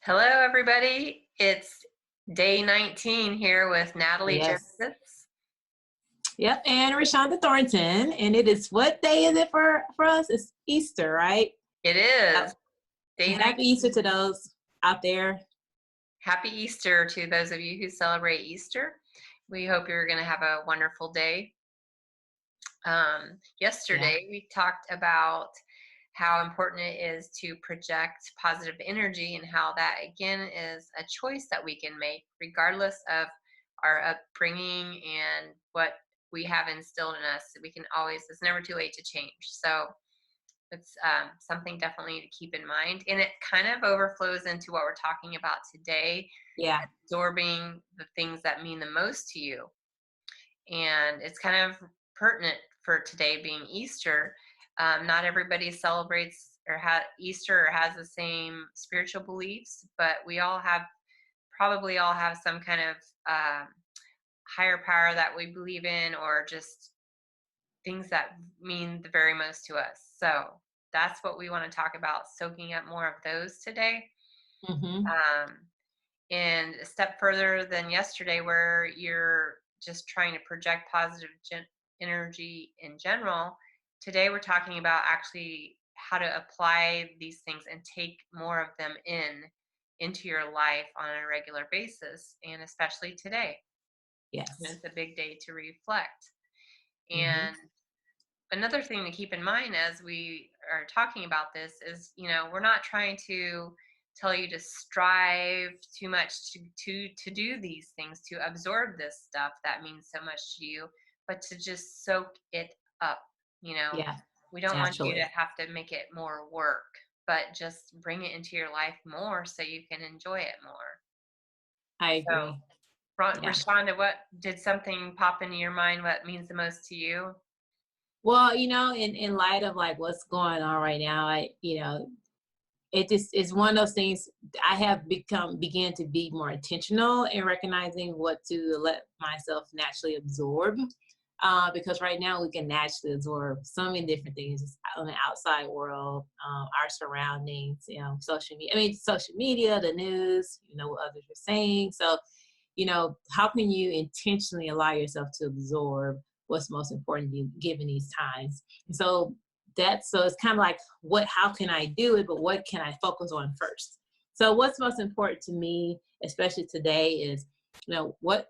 Hello, everybody. It's day 19 here with Natalie Yes. Genesis. Yep. And Reshaunda Thornton. And it is, what day is it for us? It's Easter, right? It Yep. is So day happy 19. Easter to those out there. Happy Easter to those of you who celebrate Easter. We hope you're going to have a wonderful day. Yeah. Yesterday, we talked about how important it is to project positive energy and how that, again, is a choice that we can make regardless of our upbringing and what we have instilled in us. We can always, it's never too late to change. So it's something definitely to keep in mind. And it kind of overflows into what we're talking about today, Yeah. absorbing the things that mean the most to you. And it's kind of pertinent for today being Easter. Not everybody celebrates or Easter or has the same spiritual beliefs, but we all probably all have some kind of higher power that we believe in, or just things that mean the very most to us. So that's what we want to talk about, soaking up more of those today. Mm-hmm. Um, and a step further than yesterday, where you're just trying to project positive energy in general. Today, we're talking about actually how to apply these things and take more of them into your life on a regular basis, and especially today. And Yes. it's a big day to reflect. Mm-hmm. And another thing to keep in mind as we are talking about this is, we're not trying to tell you to strive too much to do these things, to absorb this stuff that means so much to you, but to just soak it up. Yeah. We don't want you to Naturally. have to make it more work, but just bring it into your life more so you can enjoy it more. I So, agree. Yeah. Reshaunda, what did something pop into your mind? What means the most to you? Well, in light of like what's going on right now, it just is one of those things. I have began to be more intentional in recognizing what to let myself naturally absorb. Because right now we can naturally absorb so many different things on the outside world, our surroundings, social media. Social media, the news, what others are saying. So, how can you intentionally allow yourself to absorb what's most important to you given these times? And so it's kind of like, how can I do it, but what can I focus on first? So what's most important to me, especially today, is, what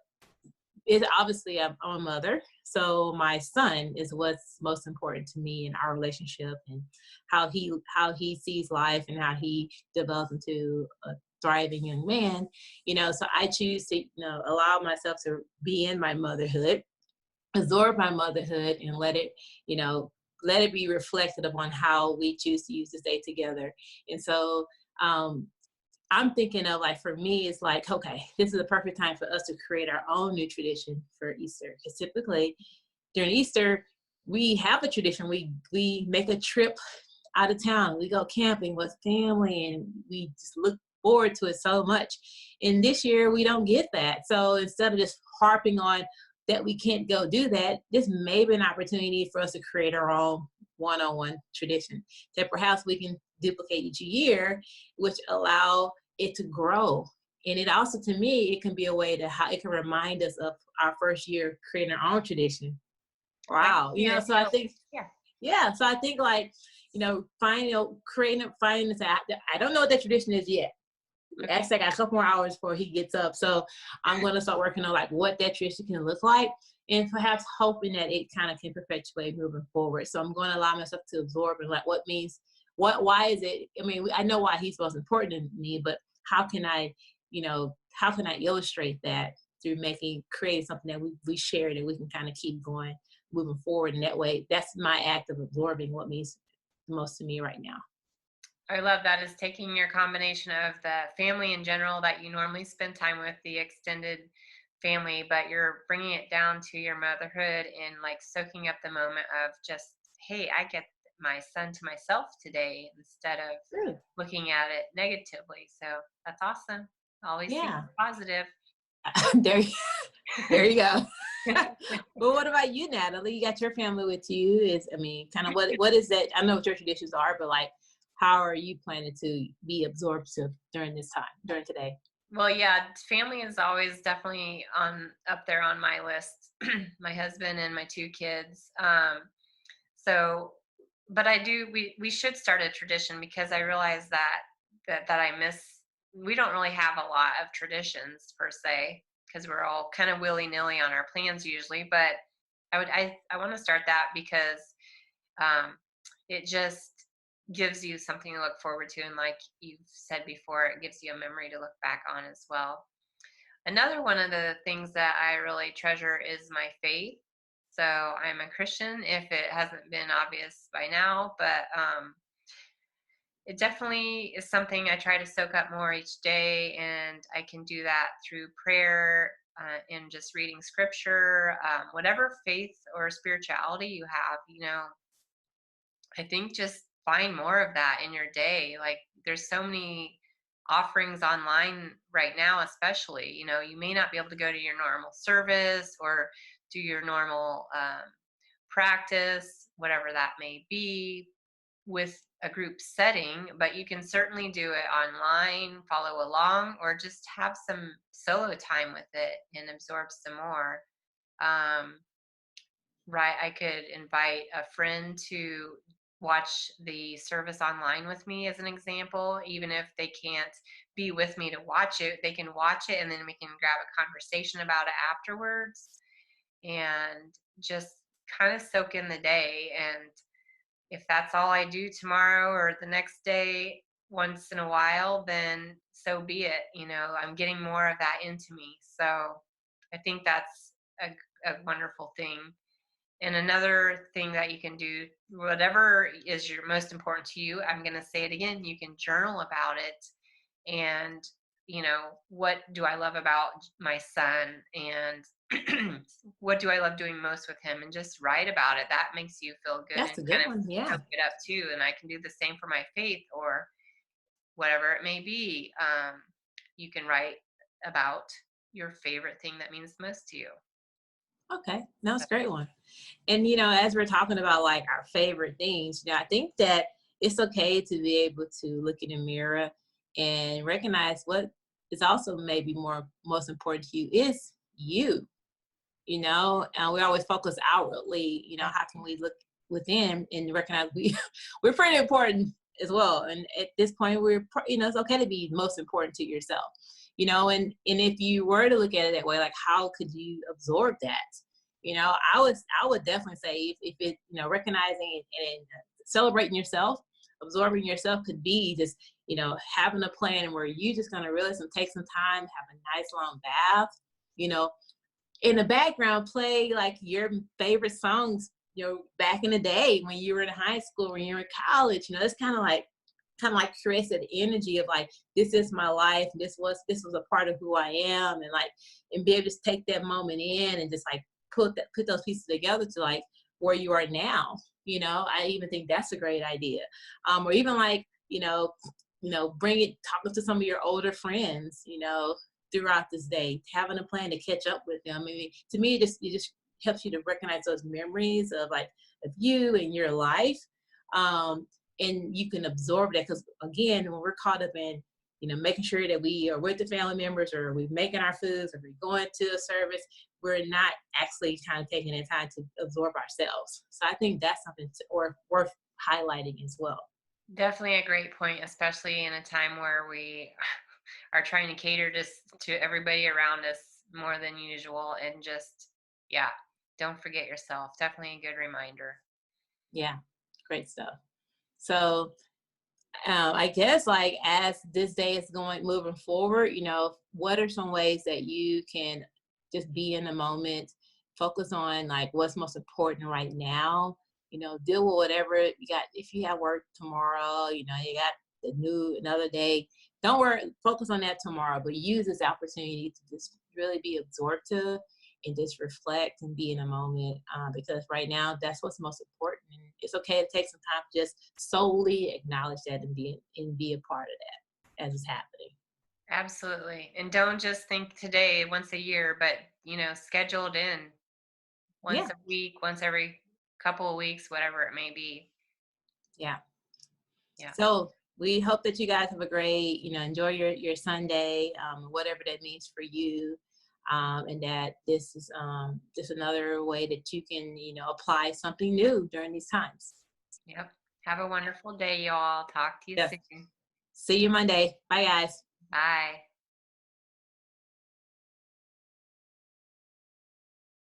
is, obviously I'm a mother. So my son is what's most important to me in our relationship, and how he sees life and how he develops into a thriving young man. So I choose to, allow myself to be in my motherhood, absorb my motherhood, and you know, let it be reflected upon how we choose to use this day together. And so I'm thinking of, like, for me, it's like, okay, this is the perfect time for us to create our own new tradition for Easter. Because typically during Easter, we have a tradition. We make a trip out of town. We go camping with family, and we just look forward to it so much. And this year we don't get that. So instead of just harping on that we can't go do that, this may be an opportunity for us to create our own one-on-one tradition that perhaps we can duplicate each year, which allow it to grow. And it also, to me, it can be a way to how it can remind us of our first year creating our own tradition. I can Wow. see it. So I think, Yeah. yeah. So I think, like, finding this out. I don't know what that tradition is yet. Okay. Actually, I got a couple more hours before he gets up. So I'm going to start working on, like, what that tradition can look like, and perhaps hoping that it kind of can perpetuate moving forward. So I'm going to allow myself to absorb, and, like, why is it? I know why he's most important to me, but how can I illustrate that through creating something that we share, that we can kind of keep going, moving forward. And that way, that's my act of absorbing what means the most to me right now. I love that, is taking your combination of the family in general that you normally spend time with, the extended family, but you're bringing it down to your motherhood and, like, soaking up the moment of just, hey, I get my son to myself today, instead of True. looking at it negatively. So that's awesome. Always see Yeah. positive. there, there you go. But what about you, Natalie? You got your family with you. Kind of what is that? I know what your traditions are, but, like, how are you planning to be absorptive during this time, during today? Well, yeah, family is always definitely on up there on my list. My husband and my two kids. So, but I do. We should start a tradition because I realize that I miss. We don't really have a lot of traditions per se because we're all kind of willy nilly on our plans usually. But I want to start that because um, it just gives you something to look forward to, and like you've said before, it gives you a memory to look back on as well. Another one of the things that I really treasure is my faith. So I'm a Christian, if it hasn't been obvious by now, but it definitely is something I try to soak up more each day, and I can do that through prayer and just reading scripture, whatever faith or spirituality you have. I think just find more of that in your day. Like there's so many offerings online right now, especially, you may not be able to go to your normal service or do your normal practice, whatever that may be, with a group setting, but you can certainly do it online, follow along, or just have some solo time with it and absorb some more. Um, Right, I could invite a friend to watch the service online with me as an example, even if they can't be with me to watch it, they can watch it and then we can grab a conversation about it afterwards and just kind of soak in the day. And if that's all I do tomorrow or the next day once in a while, then so be it. I'm getting more of that into me. So I think that's a wonderful thing. And another thing that you can do, whatever is your most important to you, I'm going to say it again, you can journal about it. And, what do I love about my son? And what do I love doing most with him? And just write about it. That makes you feel good That's and a good kind of one. Yeah. soak it up too. And I can do the same for my faith or whatever it may be. You can write about your favorite thing that means most to you. Okay. That's a great one. And as we're talking about like our favorite things, I think that it's okay to be able to look in the mirror and recognize what is also maybe more most important to you is you. And we always focus outwardly. How can we look within and recognize we're pretty important as well. And at this point, it's okay to be most important to yourself. And if you were to look at it that way, like how could you absorb that? I would definitely say if it, recognizing and celebrating yourself, absorbing yourself could be just, having a plan where you just gonna really take some time, have a nice long bath, you know, in the background play like your favorite songs, back in the day when you were in high school, when you were in college, it's kind of like creates that energy of like, this is my life, this was a part of who I am, and like, and be able to just take that moment in and just like put those pieces together to like where you are now. I even think that's a great idea. Or even like, bring it, talking to some of your older friends, throughout this day, having a plan to catch up with them. I mean, to me, it just helps you to recognize those memories of like of you and your life. And you can absorb that because again, when we're caught up in making sure that we are with the family members, or we're making our foods, or we're going to a service, we're not actually kind of taking the time to absorb ourselves. So I think that's something or worth highlighting as well. Definitely a great point, especially in a time where we are trying to cater to everybody around us more than usual. And just, yeah, don't forget yourself. Definitely a good reminder. Yeah, great stuff. So I guess like as this day is going moving forward, what are some ways that you can just be in the moment, focus on like what's most important right now, deal with whatever you got. If you have work tomorrow, you got another day. Don't worry, focus on that tomorrow, but use this opportunity to just really be absorptive and just reflect and be in a moment, because right now that's what's most important. And it's okay to take some time to just solely acknowledge that and be a part of that as it's happening. Absolutely. And don't just think today, once a year, but, schedule it in once Yeah, a week, once every couple of weeks, whatever it may be. yeah. Yeah. So we hope that you guys have a great, enjoy your Sunday, whatever that means for you. And that this is just another way that you can, apply something new during these times. Yep. Have a wonderful day, y'all. Talk to you Yes. soon. See you Monday. Bye, guys. Bye.